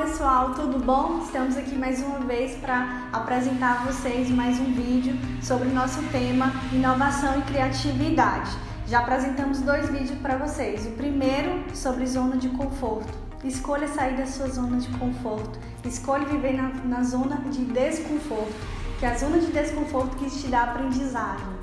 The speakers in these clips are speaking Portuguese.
pessoal, tudo bom? Estamos aqui mais uma vez para apresentar a vocês mais um vídeo sobre o nosso tema inovação e criatividade. Já apresentamos 2 vídeos para vocês. O primeiro sobre zona de conforto. Escolha sair da sua zona de conforto. Escolha viver na zona de desconforto, que é a zona de desconforto que te dá aprendizagem.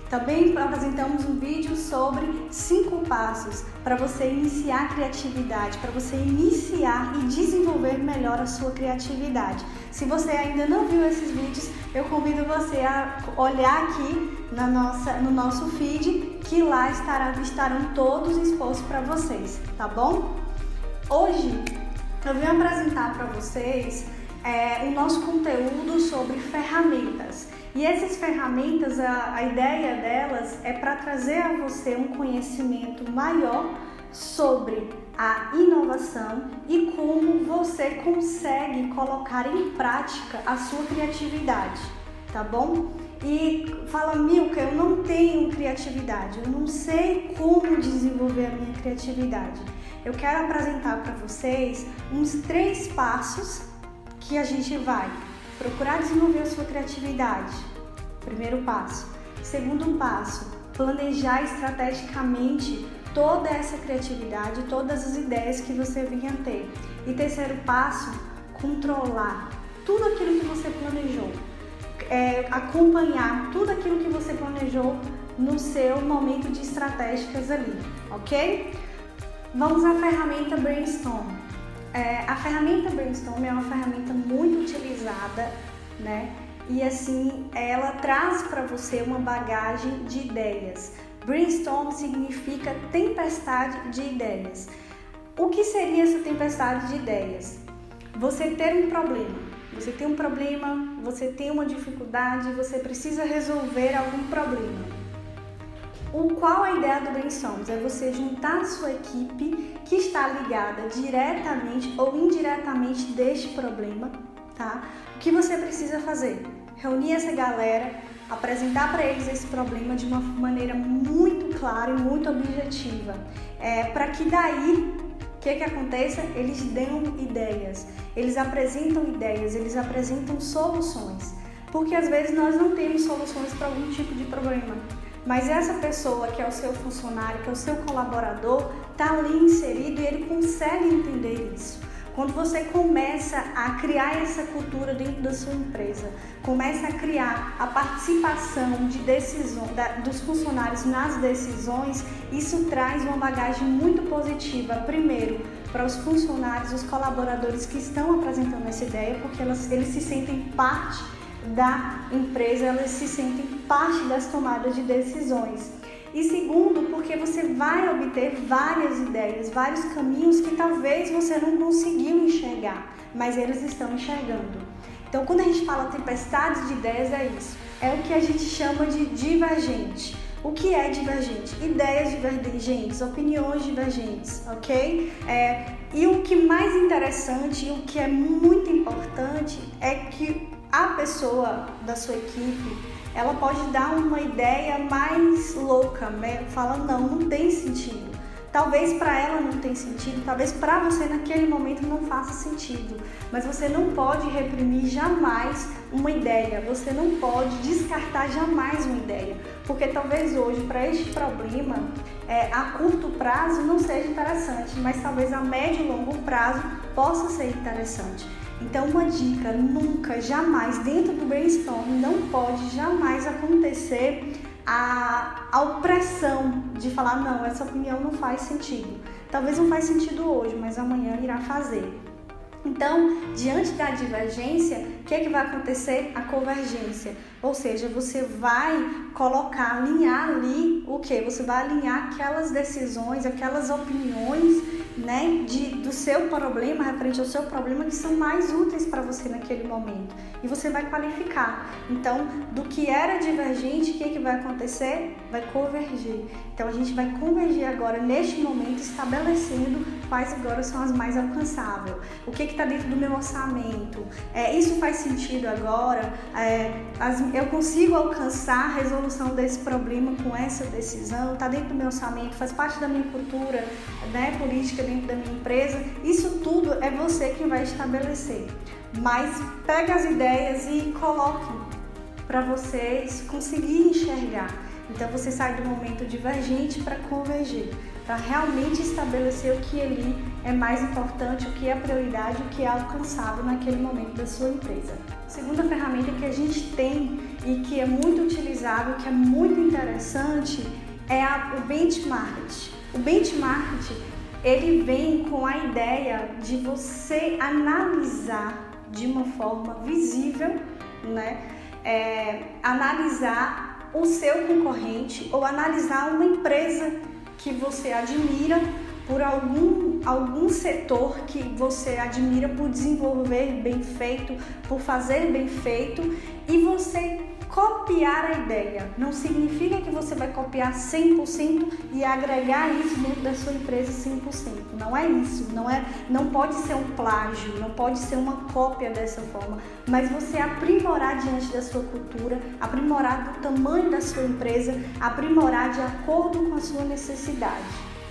Também apresentamos um vídeo sobre 5 passos para você iniciar a criatividade, para você iniciar e desenvolver melhor a sua criatividade. Se você ainda não viu esses vídeos, eu convido você a olhar aqui no nosso feed, que lá estarão todos expostos para vocês, tá bom? Hoje eu vim apresentar para vocês o nosso conteúdo sobre ferramentas. E essas ferramentas, a ideia delas é para trazer a você um conhecimento maior sobre a inovação e como você consegue colocar em prática a sua criatividade, tá bom? E fala, Milka, eu não tenho criatividade, eu não sei como desenvolver a minha criatividade. Eu quero apresentar para vocês uns 3 passos que a gente vai procurar desenvolver a sua criatividade. Primeiro passo. Segundo passo, planejar estrategicamente toda essa criatividade, todas as ideias que você venha ter. E terceiro passo, controlar tudo aquilo que você planejou. Acompanhar tudo aquilo que você planejou no seu momento de estratégicas ali, ok? Vamos à ferramenta Brainstorm. A ferramenta Brainstorm é uma ferramenta muito utilizada, né? E assim, ela traz para você uma bagagem de ideias. Brainstorm significa tempestade de ideias. O que seria essa tempestade de ideias? Você ter um problema. Você tem um problema, você tem uma dificuldade, você precisa resolver algum problema. Qual a ideia do Brainstorm? É você juntar a sua equipe que está ligada diretamente ou indiretamente deste problema, tá? O que você precisa fazer? Reunir essa galera, apresentar para eles esse problema de uma maneira muito clara e muito objetiva, para que daí, o que aconteça? Eles dão ideias, eles apresentam soluções, porque às vezes nós não temos soluções para algum tipo de problema. Mas essa pessoa que é o seu funcionário, que é o seu colaborador, está ali inserido e ele consegue entender isso. Quando você começa a criar essa cultura dentro da sua empresa, começa a criar a participação de dos funcionários nas decisões, isso traz uma bagagem muito positiva, primeiro, para os funcionários, os colaboradores que estão apresentando essa ideia, porque eles se sentem parte da empresa, elas se sentem parte das tomadas de decisões. E segundo, porque você vai obter várias ideias, vários caminhos que talvez você não conseguiu enxergar, mas eles estão enxergando. Então, quando a gente fala tempestade de ideias, é isso. É o que a gente chama de divergente. O que é divergente? Ideias divergentes, opiniões divergentes, ok? E o que mais interessante e o que é muito importante é que a pessoa da sua equipe, ela pode dar uma ideia mais louca, né? Fala, não tem sentido. Talvez para ela não tenha sentido, talvez para você naquele momento não faça sentido, mas você não pode reprimir jamais uma ideia, você não pode descartar jamais uma ideia, porque talvez hoje para este problema, a curto prazo não seja interessante, mas talvez a médio e longo prazo possa ser interessante. Então, uma dica, nunca, jamais, dentro do Brainstorm, não pode jamais acontecer a opressão de falar, não, essa opinião não faz sentido. Talvez não faz sentido hoje, mas amanhã irá fazer. Então, diante da divergência, o que vai acontecer? A convergência. Ou seja, você vai alinhar ali o quê? Você vai alinhar aquelas decisões, aquelas opiniões, né, do seu problema, referente ao seu problema, que são mais úteis para você naquele momento. E você vai qualificar. Então, do que era divergente, o que vai acontecer? Vai convergir. Então, a gente vai convergir agora, neste momento, estabelecendo quais agora são as mais alcançáveis, o que está dentro do meu orçamento, isso faz sentido agora, eu consigo alcançar a resolução desse problema com essa decisão, está dentro do meu orçamento, faz parte da minha cultura, né, política dentro da minha empresa. Isso tudo é você quem vai estabelecer, mas pega as ideias e coloque para vocês conseguirem enxergar. Então você sai do momento divergente para convergir, para realmente estabelecer o que ali é mais importante, o que é prioridade, o que é alcançável naquele momento da sua empresa. A segunda ferramenta que a gente tem e que é muito utilizável, que é muito interessante, é o benchmarking. O benchmarking, ele vem com a ideia de você analisar de uma forma visível, né? Analisar o seu concorrente ou analisar uma empresa que você admira por algum setor que você admira por desenvolver bem feito, por fazer bem feito, e você copiar a ideia. Não significa que você vai copiar 100% e agregar isso dentro da sua empresa 100%. Não é isso, não pode ser um plágio, não pode ser uma cópia dessa forma, mas você aprimorar diante da sua cultura, aprimorar do tamanho da sua empresa, aprimorar de acordo com a sua necessidade,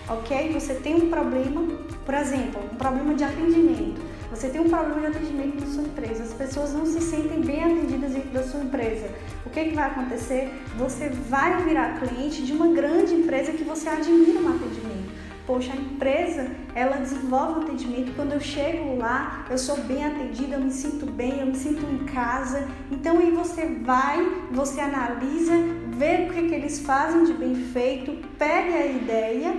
ok? Você tem um problema, por exemplo, um problema de atendimento. Você tem um problema de atendimento na sua empresa, as pessoas não se sentem bem atendidas dentro da sua empresa. O que vai acontecer? Você vai virar cliente de uma grande empresa que você admira no atendimento. Poxa, a empresa, ela desenvolve o atendimento, quando eu chego lá, eu sou bem atendida, eu me sinto bem, eu me sinto em casa. Então aí você analisa, vê o que eles fazem de bem feito, pega a ideia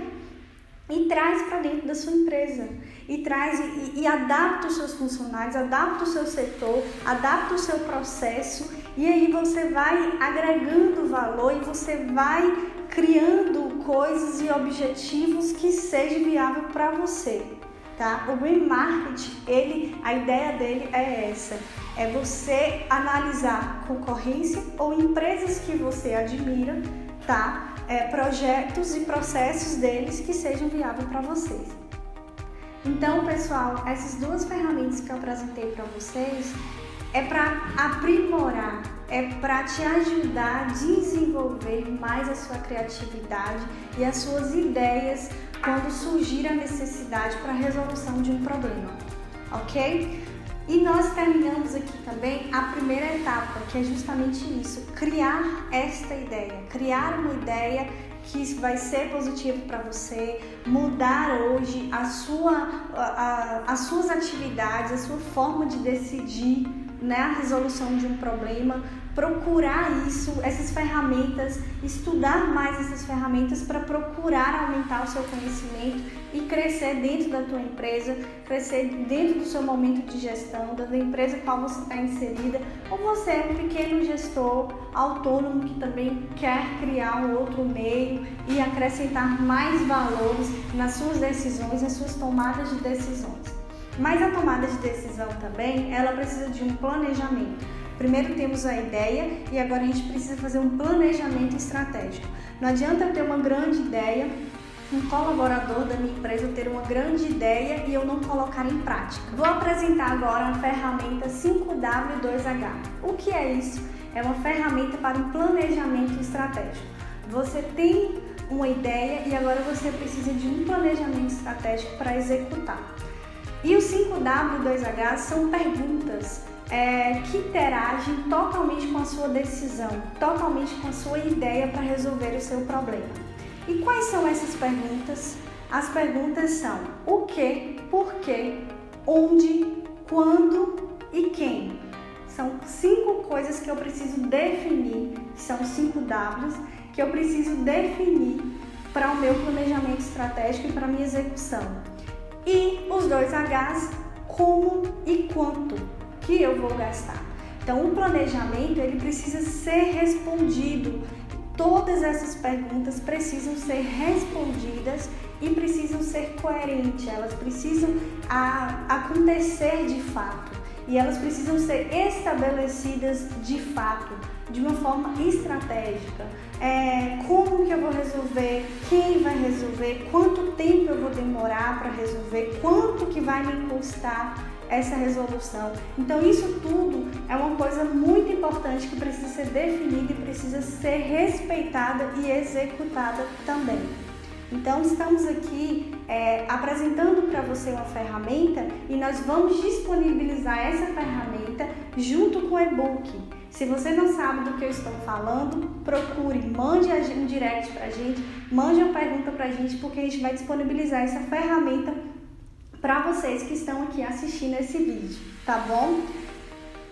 e traz para dentro da sua empresa. E adapta os seus funcionários, adapta o seu setor, adapta o seu processo, e aí você vai agregando valor e você vai criando coisas e objetivos que sejam viáveis para você, tá? O Brain Market, a ideia dele é essa, é você analisar concorrência ou empresas que você admira, tá? Projetos e processos deles que sejam viáveis para vocês. Então, pessoal, essas duas ferramentas que eu apresentei para vocês é para aprimorar, é para te ajudar a desenvolver mais a sua criatividade e as suas ideias quando surgir a necessidade para a resolução de um problema, ok? E nós terminamos aqui também a primeira etapa, que é justamente isso, criar esta ideia, criar uma ideia que vai ser positivo para você, mudar hoje as suas atividades, a sua forma de decidir, né, a resolução de um problema, procurar essas ferramentas, estudar mais essas ferramentas para procurar aumentar o seu conhecimento e crescer dentro da tua empresa, crescer dentro do seu momento de gestão, da empresa qual você está inserida, ou você é um pequeno gestor autônomo que também quer criar um outro meio e acrescentar mais valores nas suas decisões, nas suas tomadas de decisões. Mas a tomada de decisão também, ela precisa de um planejamento. Primeiro temos a ideia e agora a gente precisa fazer um planejamento estratégico. Não adianta eu ter uma grande ideia, um colaborador da minha empresa ter uma grande ideia e eu não colocar em prática. Vou apresentar agora a ferramenta 5W2H. O que é isso? É uma ferramenta para um planejamento estratégico. Você tem uma ideia e agora você precisa de um planejamento estratégico para executar. E o 5W2H são perguntas que interagem totalmente com a sua decisão, totalmente com a sua ideia para resolver o seu problema. E quais são essas perguntas? As perguntas são o que, por quê, onde, quando e quem. São 5 coisas que eu preciso definir, são 5 Ws que eu preciso definir para o meu planejamento estratégico e para a minha execução. E os 2 Hs, como e quanto que eu vou gastar. Então, o planejamento, ele precisa ser respondido. Todas essas perguntas precisam ser respondidas e precisam ser coerentes. Elas precisam acontecer de fato. E elas precisam ser estabelecidas de fato, de uma forma estratégica. Como que eu vou resolver, quem vai resolver, quanto tempo eu vou demorar para resolver, quanto que vai me custar essa resolução. Então isso tudo é uma coisa muito importante que precisa ser definida e precisa ser respeitada e executada também. Então estamos aqui apresentando para você uma ferramenta e nós vamos disponibilizar essa ferramenta junto com o e-book. Se você não sabe do que eu estou falando, procure, mande um direct pra gente, mande uma pergunta pra gente, porque a gente vai disponibilizar essa ferramenta para vocês que estão aqui assistindo esse vídeo, tá bom?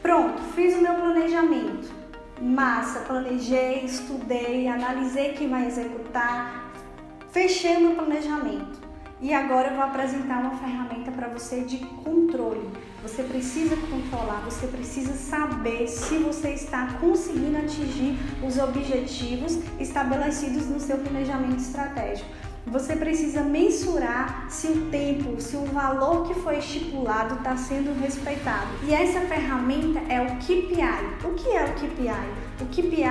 Pronto, fiz o meu planejamento. Massa, planejei, estudei, analisei quem vai executar, fechei o meu planejamento. E agora eu vou apresentar uma ferramenta para você de controle. Você precisa controlar, você precisa saber se você está conseguindo atingir os objetivos estabelecidos no seu planejamento estratégico. Você precisa mensurar se o tempo, se o valor que foi estipulado está sendo respeitado. E essa ferramenta é o KPI. O que é o KPI? O KPI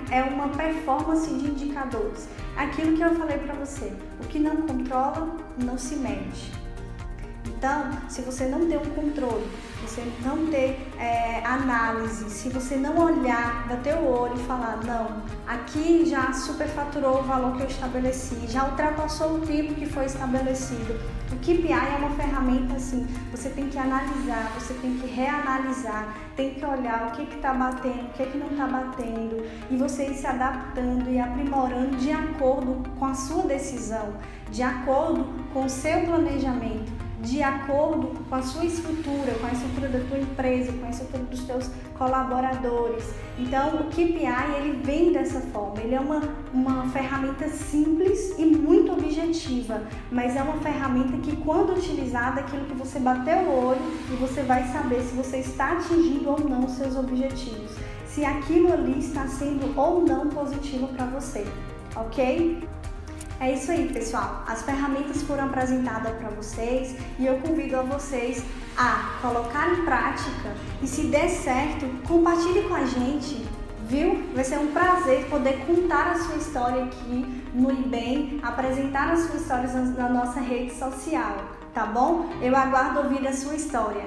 é uma performance de indicadores. Aquilo que eu falei para você, o que não controla, não se mede. Então, se você não ter um controle, você não ter análise, se você não olhar, bater o olho e falar, não, aqui já superfaturou o valor que eu estabeleci, já ultrapassou o tempo que foi estabelecido. O KPI é uma ferramenta assim, você tem que analisar, você tem que reanalisar, tem que olhar o que está batendo, o que não está batendo, e você ir se adaptando e aprimorando de acordo com a sua decisão, de acordo com o seu planejamento, de acordo com a sua estrutura, com a estrutura da tua empresa, com a estrutura dos teus colaboradores. Então, o KPI, ele vem dessa forma, ele é uma ferramenta simples e muito objetiva, mas é uma ferramenta que, quando utilizada, é aquilo que você bateu o olho e você vai saber se você está atingindo ou não os seus objetivos, se aquilo ali está sendo ou não positivo para você, ok? É isso aí, pessoal. As ferramentas foram apresentadas para vocês e eu convido a vocês a colocar em prática e, se der certo, compartilhe com a gente, viu? Vai ser um prazer poder contar a sua história aqui no IBEM, apresentar as suas histórias na nossa rede social, tá bom? Eu aguardo ouvir a sua história.